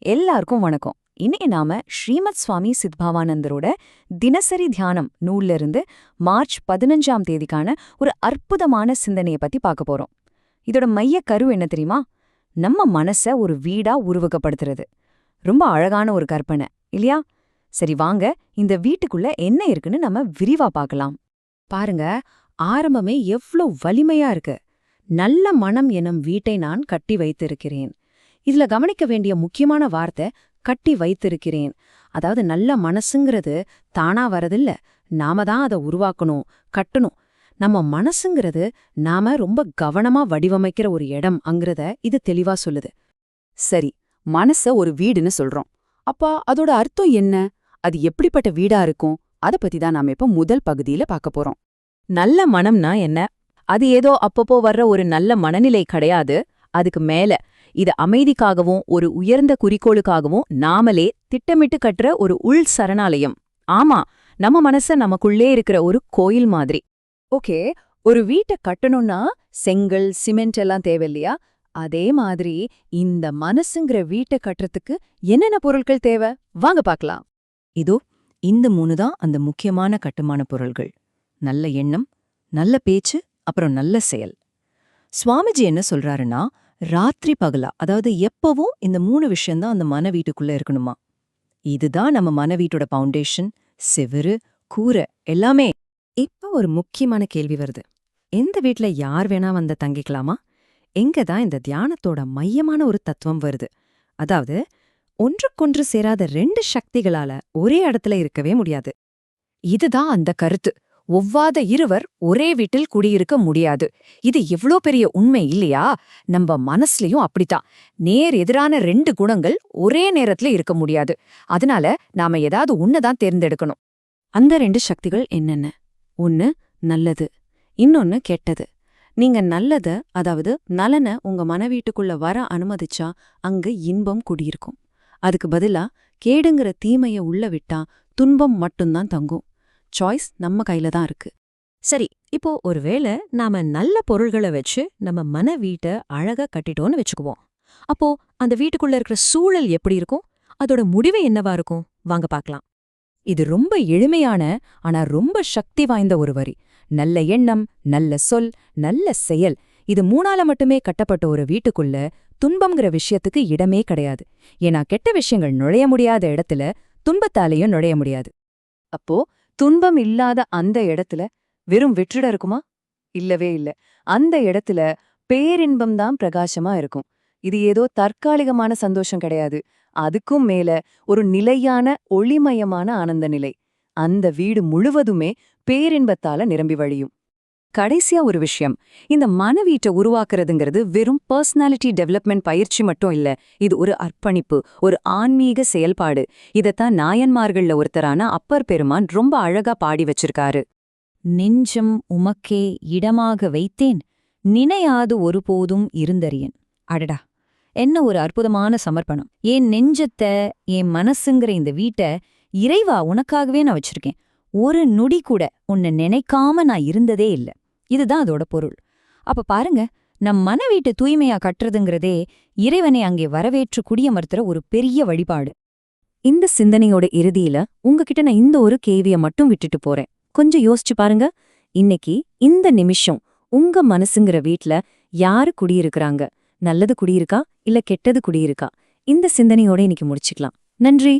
எல்லாருக்கும் வணக்கம். இன்னைக்கு நாம ஸ்ரீமத் சுவாமி சித்பவானந்தரோட தினசரி தியானம் நூல்ல இருந்து மார்ச் 15ஆம் தேதிக்கான ஒரு அற்புதமான சிந்தனையை பத்தி பார்க்க போறோம். இதோட மைய கரு என்ன தெரியுமா? நம்ம மனச ஒரு வீடா உருவகப்படுத்துறது. ரொம்ப அழகான ஒரு கற்பனை இல்லையா? சரி வாங்க, இந்த வீட்டுக்குள்ள என்ன இருக்குன்னு நம்ம விரிவா பார்க்கலாம். பாருங்க, ஆரம்பமே எவ்ளோ வலிமையா இருக்கு. நல்ல மனம் எனும் வீட்டை நான் கட்டி வைத்திருக்கிறேன். இதுல கவனிக்க வேண்டிய முக்கியமான வார்த்தை கட்டி வைத்திருக்கிறேன். அதாவது நல்ல மனசுங்கிறது தானா வரதில்ல, நாம தான் அதை உருவாக்கணும், கட்டணும். நம்ம மனசுங்கிறது நாம ரொம்ப கவனமா வடிவமைக்கிற ஒரு இடம்ங்கிறத இது தெளிவா சொல்லுது. சரி, மனச ஒரு வீடுன்னு சொல்றோம். அப்பா அதோட அர்த்தம் என்ன? அது எப்படிப்பட்ட வீடா இருக்கும்? அத பத்தி தான் நாம இப்ப முதல் பகுதியில பார்க்க போறோம். நல்ல மனம்னா என்ன? அது ஏதோ அப்பப்போ வர்ற ஒரு நல்ல மனநிலை கிடையாது. அதுக்கு மேல இது அமைதிக்காகவும் ஒரு உயர்ந்த குறிக்கோளுக்காகவும் நாமளே திட்டமிட்டு கட்டுற ஒரு உள் சரணாலயம். ஆமா, நம்ம மனச நமக்குள்ளே இருக்கிற ஒரு கோயில் மாதிரி. ஓகே, ஒரு வீட்டை கட்டணும்னா செங்கல் சிமெண்ட் எல்லாம் தேவையில்லையா? அதே மாதிரி இந்த மனசுங்கிற வீட்டை கட்டுறதுக்கு என்னென்ன பொருட்கள் தேவை? வாங்க பார்க்கலாம். இதோ இந்த 3 தான் அந்த முக்கியமான கட்டுமான பொருள்கள். நல்ல எண்ணம், நல்ல பேச்சு, அப்புறம் நல்ல செயல். சுவாமிஜி என்ன சொல்றாருன்னா, ராத்திரி பகலா, அதாவது எப்பவும் இந்த 3 விஷயம்தான் அந்த மன வீட்டுக்குள்ள இருக்கணுமா. இதுதான் நம்ம மன வீட்டோட பவுண்டேஷன், செவுரு, கூரை எல்லாமே. இப்ப ஒரு முக்கியமான கேள்வி வருது. எந்த வீட்ல யார் வேணா வந்து தங்கிக்கலாமா? எங்கதான் இந்த தியானத்தோட மையமான ஒரு தத்துவம் வருது. அதாவது ஒன்றுக்கொன்று சேராத 2 சக்திகளால ஒரே இடத்துல இருக்கவே முடியாது. இதுதான் அந்த கருத்து. ஒவ்வாத இருவர் ஒரே வீட்டில் குடியிருக்க முடியாது. இது எவ்ளோ பெரிய உண்மை இல்லையா? நம்ம மனசுலயும் அப்படித்தான். நேர் எதிரான 2 குணங்கள் ஒரே நேரத்துல இருக்க முடியாது. அதனால நாம ஏதாவது ஒண்ணுதான் தேர்ந்தெடுக்கணும். அந்த 2 சக்திகள் என்னென்ன? ஒன்னு நல்லது, இன்னொன்னு கெட்டது. நீங்க நல்லத, அதாவது நலனை உங்க மனவீட்டுக்குள்ள வர அனுமதிச்சா அங்க இன்பம் குடியிருக்கும். அதுக்கு பதிலா கேடுங்கிற தீமைய உள்ள விட்டா துன்பம் மட்டும்தான் தங்கும். சாய்ஸ் நம்ம கையில தான் இருக்கு. சரி, இப்போ ஒருவேளை நாம நல்ல பொருள்களை வச்சு நம்ம மன வீட்டை அழகா கட்டிட்டோன்னு வச்சுக்குவோம். அப்போ அந்த வீட்டுக்குள்ள இருக்கிற சூழல் எப்படி இருக்கும்? அதோட முடிவு என்னவா இருக்கும்? வாங்க பார்க்கலாம். இது ரொம்ப எளிமையான ஆனா ரொம்ப சக்தி வாய்ந்த ஒரு வரி. நல்ல எண்ணம், நல்ல சொல், நல்ல செயல், இது 3ஆல மட்டுமே கட்டப்பட்ட ஒரு வீட்டுக்குள்ள துன்பம்ங்கிற விஷயத்துக்கு இடமே கிடையாது. ஏன்னா கெட்ட விஷயங்கள் நுழைய முடியாத இடத்துல துன்பத்தாலேயும் நுழைய முடியாது. அப்போ துன்பம் இல்லாத அந்த இடத்துல வெறும் வெற்றிட இருக்குமா? இல்லவே இல்ல. அந்த இடத்துல பேரின்பம்தான் பிரகாசமா இருக்கும். இது ஏதோ தற்காலிகமான சந்தோஷம் கிடையாது. அதுக்கும் மேல ஒரு நிலையான ஒளிமயமான ஆனந்த நிலை. அந்த வீடு முழுவதுமே பேரின்பத்தால நிரம்பி வழியும். கடைசியா ஒரு விஷயம், இந்த மன வீட்டை உருவாக்குறதுங்கிறது வெறும் பர்சனாலிட்டி டெவலப்மெண்ட் பயிற்சி மட்டும் இல்ல. இது ஒரு அர்ப்பணிப்பு, ஒரு ஆன்மீக செயல்பாடு. இதத்தான் நாயன்மார்கள்ல ஒருத்தரான அப்பர் பெருமான் ரொம்ப அழகா பாடி வச்சிருக்காரு. நெஞ்சம் உமக்கே இடமாக வைத்தேன், நினையாது ஒருபோதும் இருந்தறியன். அடடா, என்ன ஒரு அற்புதமான சமர்ப்பணம்! என் நெஞ்சத்தை, என் மனசுங்கிற இந்த வீட்டை இறைவா உனக்காகவே நான் வச்சிருக்கேன். ஒரு நொடி கூட உன்னை நினைக்காம நான் இருந்ததே இல்ல. இதுதான் அதோட பொருள். அப்ப பாருங்க, நம் மன வீட்டை தூய்மையா கட்டுறதுங்கிறதே இறைவனை அங்கே வரவேற்று குடியமர்த்துற ஒரு பெரிய வழிபாடு. இந்த சிந்தனையோட இறுதியில உங்ககிட்ட நான் இந்த ஒரு கேள்வியை மட்டும் விட்டுட்டு போறேன். கொஞ்சம் யோசிச்சு பாருங்க. இன்னைக்கு இந்த நிமிஷம் உங்க மனசுங்கிற வீட்ல யாரு குடியிருக்கிறாங்க? நல்லது குடியிருக்கா இல்ல கெட்டது குடியிருக்கா? இந்த சிந்தனையோட இன்னைக்கு முடிச்சுக்கலாம். நன்றி.